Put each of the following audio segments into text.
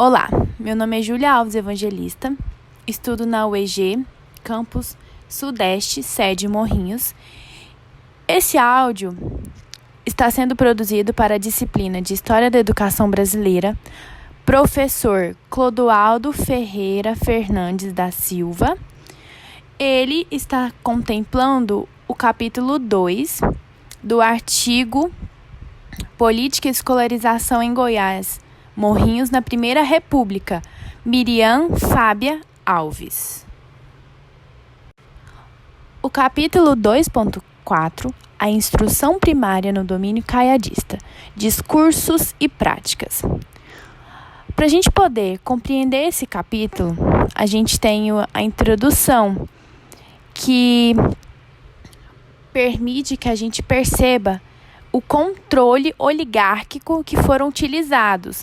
Olá, meu nome é Júlia Alves Evangelista, estudo na UEG, Campus Sudeste, sede Morrinhos. Esse áudio está sendo produzido para a disciplina de História da Educação Brasileira, professor Clodoaldo Ferreira Fernandes da Silva. Ele está contemplando o capítulo 2 do artigo Política e Escolarização em Goiás, Morrinhos na Primeira República, Miriam Fábia Alves. O capítulo 2.4, a instrução primária no domínio caiadista, discursos e práticas. Para a gente poder compreender esse capítulo, a gente tem a introdução, que permite que a gente perceba o controle oligárquico que foram utilizados,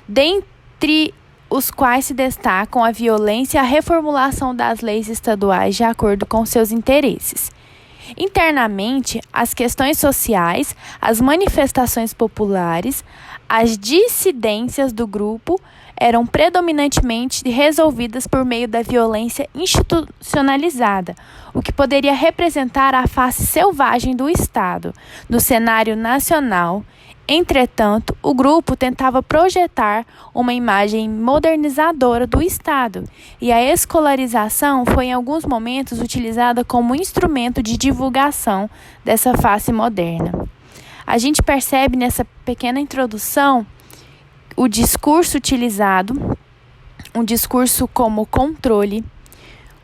dentre os quais se destacam a violência e a reformulação das leis estaduais de acordo com seus interesses. Internamente, as questões sociais, as manifestações populares, as dissidências do grupo eram predominantemente resolvidas por meio da violência institucionalizada, o que poderia representar a face selvagem do Estado. No cenário nacional, entretanto, o grupo tentava projetar uma imagem modernizadora do Estado, e a escolarização foi em alguns momentos utilizada como instrumento de divulgação dessa face moderna. A gente percebe nessa pequena introdução o discurso utilizado, um discurso como controle,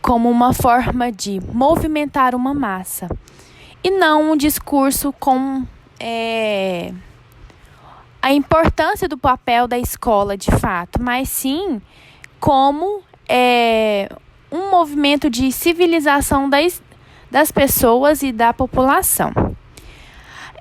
como uma forma de movimentar uma massa, e não um discurso com a importância do papel da escola de fato, mas sim como um movimento de civilização das pessoas e da população.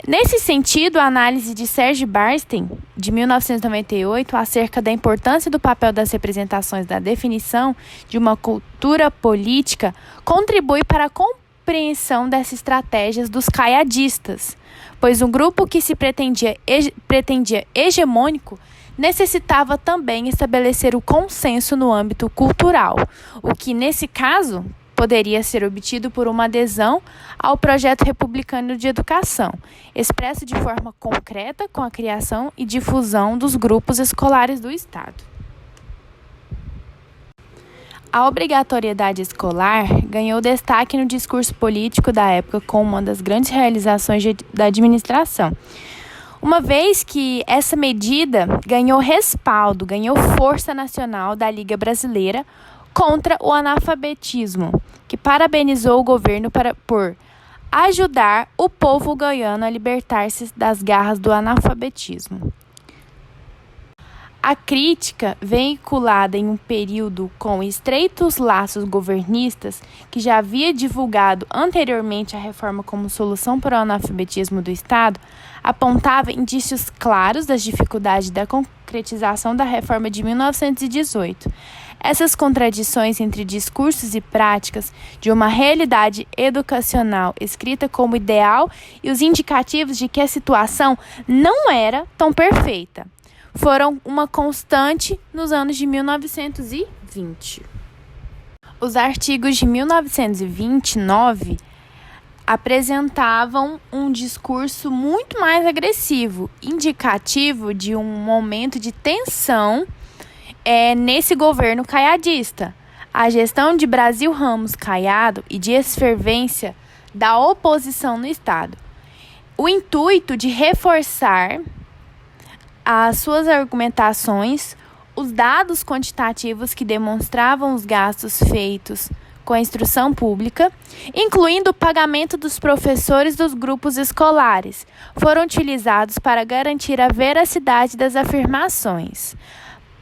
Nesse sentido, a análise de Serge Bernstein, de 1998, acerca da importância do papel das representações da definição de uma cultura política, contribui para a compreensão dessas estratégias dos caiadistas, pois um grupo que se pretendia hegemônico necessitava também estabelecer o consenso no âmbito cultural, o que, nesse caso, poderia ser obtido por uma adesão ao projeto republicano de educação, expresso de forma concreta com a criação e difusão dos grupos escolares do Estado. A obrigatoriedade escolar ganhou destaque no discurso político da época como uma das grandes realizações da administração, uma vez que essa medida ganhou respaldo, ganhou força nacional da Liga Brasileira contra o analfabetismo, que parabenizou o governo por ajudar o povo goiano a libertar-se das garras do analfabetismo. A crítica, veiculada em um período com estreitos laços governistas, que já havia divulgado anteriormente a reforma como solução para o analfabetismo do Estado, apontava indícios claros das dificuldades da concretização da reforma de 1918. Essas contradições entre discursos e práticas de uma realidade educacional escrita como ideal e os indicativos de que a situação não era tão perfeita foram uma constante nos anos de 1920. Os artigos de 1929 apresentavam um discurso muito mais agressivo, indicativo de um momento de tensão nesse governo caiadista. A gestão de Brasil Ramos Caiado e de efervescência da oposição no Estado. O intuito de reforçar as suas argumentações, os dados quantitativos que demonstravam os gastos feitos com a instrução pública, incluindo o pagamento dos professores dos grupos escolares, foram utilizados para garantir a veracidade das afirmações.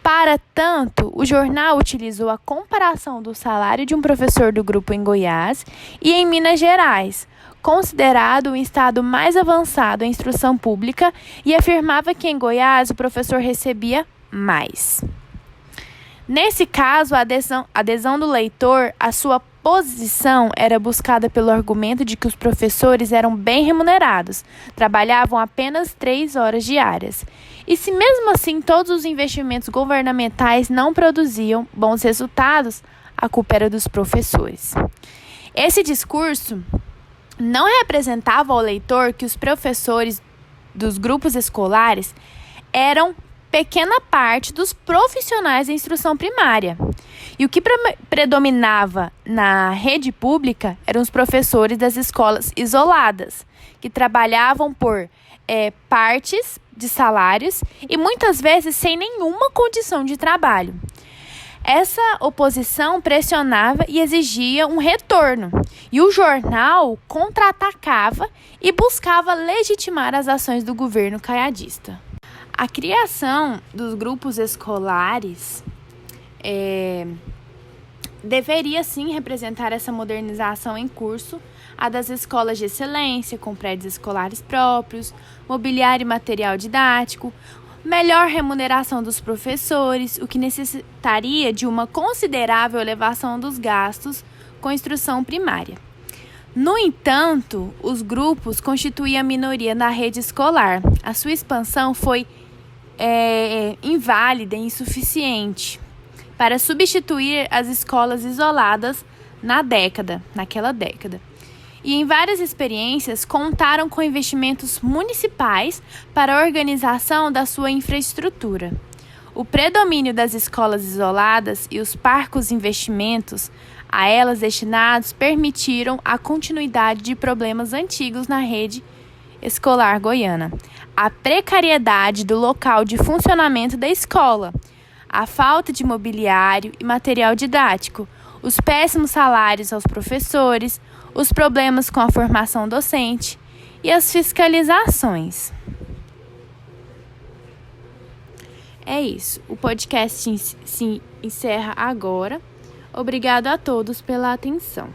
Para tanto, o jornal utilizou a comparação do salário de um professor do grupo em Goiás e em Minas Gerais, considerado o estado mais avançado em instrução pública, e afirmava que em Goiás o professor recebia mais. Nesse caso, a adesão do leitor à sua oposição era buscada pelo argumento de que os professores eram bem remunerados, trabalhavam apenas 3 horas diárias. E se mesmo assim todos os investimentos governamentais não produziam bons resultados, a culpa era dos professores. Esse discurso não representava ao leitor que os professores dos grupos escolares eram pequena parte dos profissionais da instrução primária. E o que predominava na rede pública eram os professores das escolas isoladas, que trabalhavam por partes de salários e muitas vezes sem nenhuma condição de trabalho. Essa oposição pressionava e exigia um retorno, e o jornal contra-atacava e buscava legitimar as ações do governo caiadista. A criação dos grupos escolares deveria sim representar essa modernização em curso, a das escolas de excelência, com prédios escolares próprios, mobiliário e material didático, melhor remuneração dos professores, o que necessitaria de uma considerável elevação dos gastos com instrução primária. No entanto, os grupos constituíam a minoria na rede escolar. A sua expansão foi inválida e insuficiente para substituir as escolas isoladas naquela década. E em várias experiências contaram com investimentos municipais para a organização da sua infraestrutura. O predomínio das escolas isoladas e os parcos investimentos a elas destinados permitiram a continuidade de problemas antigos na rede escolar goiana. A precariedade do local de funcionamento da escola, a falta de mobiliário e material didático, os péssimos salários aos professores, os problemas com a formação docente e as fiscalizações. É isso. O podcast se encerra agora. Obrigado a todos pela atenção.